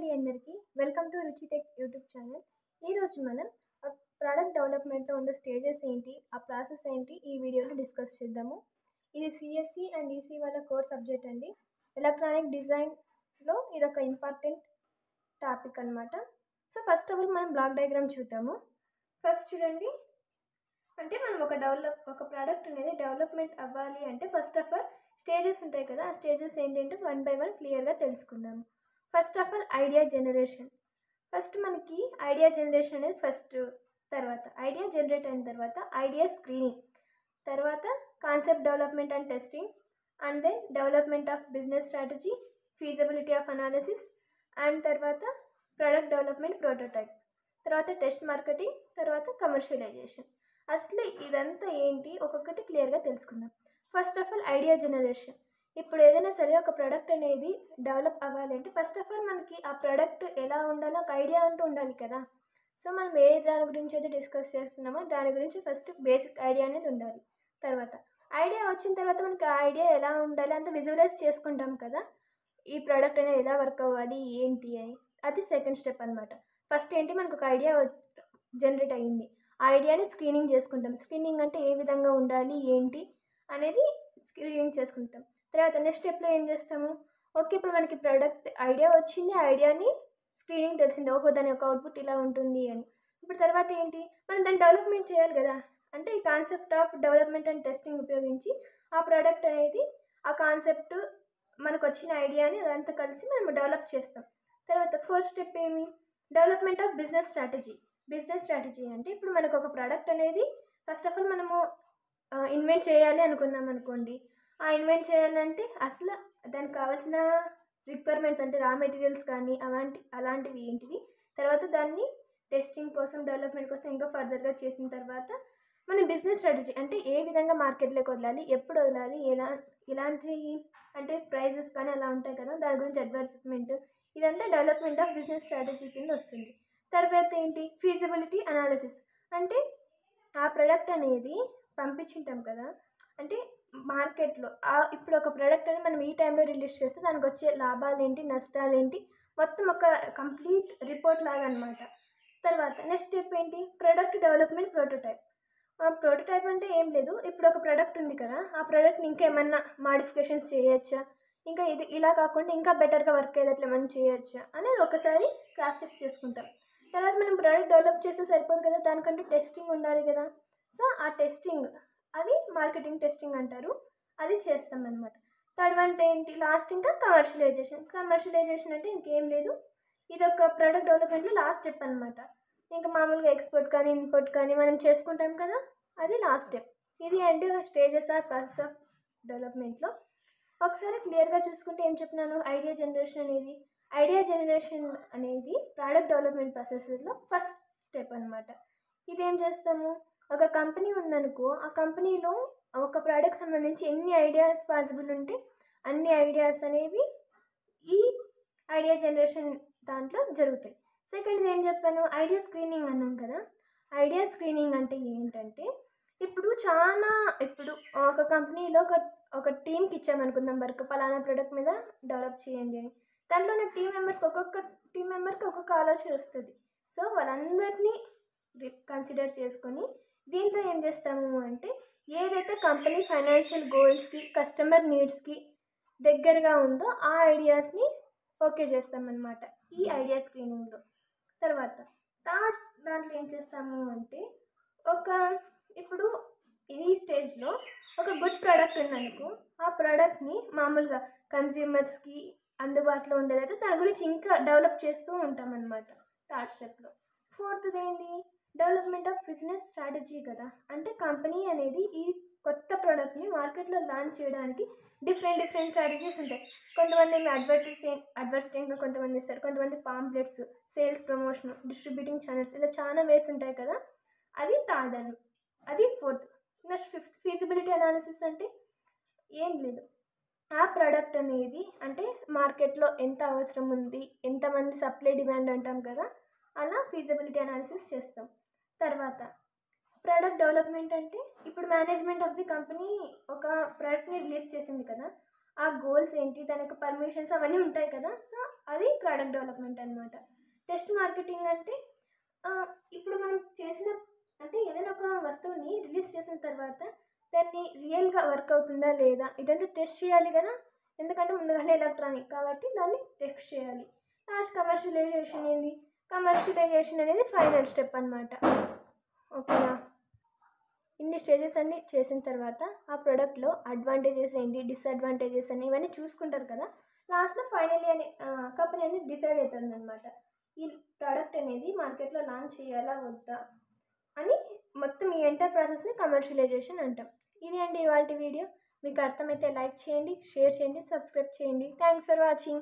అండి అందరికీ welcome to రుచి టెక్ యూట్యూబ్ ఛానల్. ఈరోజు మనం ప్రోడక్ట్ డెవలప్మెంట్లో ఉన్న స్టేజెస్ ఏంటి, ఆ ప్రాసెస్ ఏంటి ఈ వీడియోలో డిస్కస్ చేద్దాము. ఇది సిఎస్సి అండ్ ఈసీ వాళ్ళ కోర్ సబ్జెక్ట్ అండి. ఎలక్ట్రానిక్ డిజైన్లో ఇది ఒక ఇంపార్టెంట్ టాపిక్ అనమాట. సో ఫస్ట్ ఆఫ్ ఆల్ మనం బ్లాక్ డయాగ్రామ్ చూద్దాము. ఫస్ట్ చూడండి, అంటే మనం ఒక ప్రోడక్ట్ అనేది డెవలప్మెంట్ అవ్వాలి అంటే ఫస్ట్ ఆఫ్ ఆల్ స్టేజెస్ ఉంటాయి కదా, ఆ స్టేజెస్ ఏంటంటే వన్ బై వన్ క్లియర్గా తెలుసుకుందాము. First of all idea generation. First మనకి ఐడియా జనరేషన్ అనేది ఫస్ట్, తర్వాత ఐడియా జనరేట్ అయిన తర్వాత ఐడియా స్క్రీనింగ్, తర్వాత concept development and testing, and then development of business strategy, feasibility of analysis, and తర్వాత ప్రోడక్ట్ డెవలప్మెంట్ ప్రోటోటైప్, తర్వాత టెస్ట్ మార్కెటింగ్, తర్వాత commercialisation. అసలు ఇదంతా ఏంటి ఒక్కొక్కటి క్లియర్గా తెలుసుకుందాం. First of all idea generation. ఇప్పుడు ఏదైనా సరే ఒక ప్రోడక్ట్ అనేది డెవలప్ అవ్వాలంటే ఫస్ట్ ఆఫ్ ఆల్ మనకి ఆ ప్రోడక్ట్ ఎలా ఉండాలో ఒక ఐడియా అంటూ ఉండాలి కదా. సో మనం ఏ దాని గురించి అయితే డిస్కస్ చేస్తున్నామో దాని గురించి ఫస్ట్ బేసిక్ ఐడియా అనేది ఉండాలి. తర్వాత ఐడియా వచ్చిన తర్వాత మనకి ఆ ఐడియా ఎలా ఉండాలి అంత విజువలైజ్ చేసుకుంటాం కదా, ఈ ప్రోడక్ట్ అనేది ఎలా వర్క్ అవ్వాలి ఏంటి అని. అది సెకండ్ స్టెప్ అనమాట. ఫస్ట్ ఏంటి, మనకు ఒక ఐడియా జనరేట్ అయ్యింది, ఆ ఐడియాని స్క్రీనింగ్ చేసుకుంటాం. స్క్రీనింగ్ అంటే ఏ విధంగా ఉండాలి ఏంటి అనేది స్క్రీనింగ్ చేసుకుంటాం. తర్వాత నెక్స్ట్ స్టెప్లో ఏం చేస్తాము, ఓకే ఇప్పుడు మనకి ప్రోడక్ట్ ఐడియా వచ్చింది, ఆ ఐడియాని స్క్రీనింగ్ తెలిసింది, ఓహో దాని యొక్క అవుట్పుట్ ఇలా ఉంటుంది అని. ఇప్పుడు తర్వాత ఏంటి, మనం దాన్ని డెవలప్మెంట్ చేయాలి కదా. అంటే ఈ concept of development and testing ఉపయోగించి ఆ ప్రోడక్ట్ అనేది ఆ కాన్సెప్ట్ మనకు వచ్చిన ఐడియాని అదంతా కలిసి మనం డెవలప్ చేస్తాం. తర్వాత ఫస్ట్ స్టెప్ ఏమి, development of business strategy. Business strategy అంటే ఇప్పుడు మనకు ఒక ప్రోడక్ట్ అనేది ఫస్ట్ ఆఫ్ ఆల్ మనము ఇన్వెంట్ చేయాలి అనుకున్నాం అనుకోండి. ఆ ఇన్వెంట్ చేయాలంటే అసలు దానికి కావాల్సిన రిక్వైర్మెంట్స్ అంటే రా మెటీరియల్స్ కానీ అలాంటివి ఏంటివి, తర్వాత దాన్ని టెస్టింగ్ కోసం డెవలప్మెంట్ కోసం ఇంకా ఫర్దర్గా చేసిన తర్వాత మన బిజినెస్ స్ట్రాటజీ అంటే ఏ విధంగా మార్కెట్లోకి వదలాలి, ఎప్పుడు వదలాలి, ఎలాంటి అంటే ప్రైజెస్ కానీ అలా ఉంటాయి కదా, దాని గురించి అడ్వర్టైజ్మెంట్, ఇదంతా డెవలప్మెంట్ ఆఫ్ బిజినెస్ స్ట్రాటజీ కింద వస్తుంది. తర్వాత ఏంటి, ఫీజిబిలిటీ అనాలిసిస్. అంటే ఆ ప్రోడక్ట్ అనేది పంపించుంటాం కదా, అంటే మార్కెట్లో ఇప్పుడు ఒక ప్రోడక్ట్ అనేది మనం ఈ టైంలో రిలీజ్ చేస్తే దానికి వచ్చే లాభాలు ఏంటి, నష్టాలు ఏంటి, మొత్తం ఒక కంప్లీట్ రిపోర్ట్ లాగా అనమాట. తర్వాత నెక్స్ట్ స్టెప్ ఏంటి, ప్రోడక్ట్ డెవలప్మెంట్ ప్రోటోటైప్. ప్రోటోటైప్ అంటే ఏం లేదు, ఇప్పుడు ఒక ప్రోడక్ట్ ఉంది కదా, ఆ ప్రోడక్ట్ని ఇంకా ఏమన్నా మాడిఫికేషన్స్ చేయొచ్చా, ఇంకా ఇది ఇలా కాకుండా ఇంకా బెటర్గా వర్క్ అయ్యేటట్లు ఏమైనా చేయొచ్చా అనేది ఒకసారి క్రాస్ చెక్ చేసుకుంటాం. తర్వాత మనం ప్రోడక్ట్ డెవలప్ చేస్తే సరిపోదు కదా, దానికంటే టెస్టింగ్ ఉండాలి కదా. సో ఆ టెస్టింగ్ అది మార్కెటింగ్ టెస్టింగ్ అంటారు, అది చేస్తాం అనమాట. థర్డ్ వన్ ఏంటి, లాస్ట్ ఇంకా కమర్షియలైజేషన్. కమర్షియలైజేషన్ అంటే ఇంకేం లేదు, ఇది ఒక ప్రోడక్ట్ డెవలప్మెంట్లో లాస్ట్ స్టెప్ అనమాట. ఇంకా మామూలుగా ఎక్స్పోర్ట్ కానీ ఇంపోర్ట్ కానీ మనం చేసుకుంటాం కదా, అది లాస్ట్ స్టెప్. ఇది అంటే స్టేజెస్ ఆర్ ప్రాసెస్ ఆఫ్ డెవలప్మెంట్లో. ఒకసారి క్లియర్గా చూసుకుంటే ఏం చెప్పినాను, ఐడియా జనరేషన్ అనేది ప్రోడక్ట్ డెవలప్మెంట్ ప్రాసెస్లో ఫస్ట్ స్టెప్ అనమాట. ఇదేం చేస్తాము, ఒక కంపెనీ ఉందనుకో, ఆ కంపెనీలో ఒక ప్రోడక్ట్ సంబంధించి ఎన్ని ఐడియాస్ పాసిబుల్ ఉంటే అన్ని ఐడియాస్ అనేవి ఈ ఐడియా జనరేషన్ దాంట్లో జరుగుతాయి. సెకండ్ ఏం చెప్పాను, ఐడియా స్క్రీనింగ్ అన్నాం కదా. ఐడియా స్క్రీనింగ్ అంటే ఏంటంటే ఇప్పుడు ఒక కంపెనీలో ఒక టీంకి ఇచ్చామనుకుందాం వర్క్, పలానా ప్రోడక్ట్ మీద డెవలప్ చేయండి అని. దాంట్లో ఉన్న ఒక్కొక్క టీం మెంబర్కి ఒక్కొక్క ఆలోచన వస్తుంది. సో వాళ్ళందరినీ కన్సిడర్ చేసుకొని దీంట్లో ఏం చేస్తాము అంటే ఏదైతే కంపెనీ ఫైనాన్షియల్ గోల్స్కి, కస్టమర్ నీడ్స్కి దగ్గరగా ఉందో ఆ ఐడియాస్ని ఓకే చేస్తామన్నమాట ఈ ఐడియా స్క్రీనింగ్లో. తర్వాత థర్డ్ దాంట్లో ఏం చేస్తాము అంటే ఇప్పుడు ఈ స్టేజ్లో ఒక గుడ్ ప్రోడక్ట్ ఉందనుకో, ఆ ప్రోడక్ట్ని మామూలుగా కన్స్యూమర్స్కి అందుబాటులో ఉండేదైతే దాని గురించి ఇంకా డెవలప్ చేస్తూ ఉంటాం అన్నమాట థర్డ్ స్టెప్లో. ఫోర్త్ది ఏంటి, డెవలప్మెంట్ ఆఫ్ బిజినెస్ స్ట్రాటజీ కదా. అంటే కంపెనీ అనేది ఈ కొత్త ప్రోడక్ట్ని మార్కెట్లో లాంచ్ చేయడానికి డిఫరెంట్ స్ట్రాటజీస్ ఉంటాయి. కొంతమంది అడ్వర్టైజింగ్ కొంతమంది ఇస్తారు, కొంతమంది pamphlets, sales promotion, distributing channels, ఇలా చాలా వేస్ ఉంటాయి కదా. అది థర్డ్ అని, అది fourth. Next fifth, feasibility analysis. అంటే ఏం లేదు, ఆ ప్రోడక్ట్ అనేది అంటే మార్కెట్లో ఎంత అవసరం ఉంది, ఎంతమంది సప్లై డిమాండ్ అంటాం కదా, అలా ఫీజిబిలిటీ అనాలిసిస్ చేస్తాం. తర్వాత ప్రోడక్ట్ డెవలప్మెంట్ అంటే ఇప్పుడు మేనేజ్మెంట్ ఆఫ్ ది కంపెనీ ఒక ప్రోడక్ట్ని రిలీజ్ చేసింది కదా, ఆ గోల్స్ ఏంటి, దాని యొక్క పర్మిషన్స్ అవన్నీ ఉంటాయి కదా. సో అది ప్రోడక్ట్ డెవలప్మెంట్ అనమాట. టెస్ట్ మార్కెటింగ్ అంటే ఇప్పుడు మనం చేసిన అంటే ఏదైనా ఒక వస్తువుని రిలీజ్ చేసిన తర్వాత దాన్ని రియల్గా వర్క్ అవుతుందా లేదా ఇదంతా టెస్ట్ చేయాలి కదా. ఎందుకంటే ముందుగానే ఎలక్ట్రానిక్ కాబట్టి దాన్ని టెస్ట్ చేయాలి. లాస్ట్ కమర్షియలైజేషన్ ఏంది, కమర్షియలైజేషన్ అనేది ఫైనల్ స్టెప్ అనమాట. ఓకేనా. ఇన్ని స్టేజెస్ అన్నీ చేసిన తర్వాత ఆ ప్రోడక్ట్లో అడ్వాంటేజెస్ ఏంటి, డిసడ్వాంటేజెస్ అని ఇవన్నీ చూసుకుంటారు కదా. లాస్ట్లో ఫైనలీ అని కంపెనీ అనేది డిసైడ్ అవుతుంది అనమాట, ఈ ప్రోడక్ట్ అనేది మార్కెట్లో లాంచ్ చేయాలా వద్దా అని. మొత్తం ఈ ఎంటైర్ ప్రాసెస్ని కమర్షియలైజేషన్ అంటాం. ఇది అండి ఇవాళ వీడియో. మీకు అర్థమైతే లైక్ చేయండి, షేర్ చేయండి, సబ్స్క్రైబ్ చేయండి. Thanks for watching.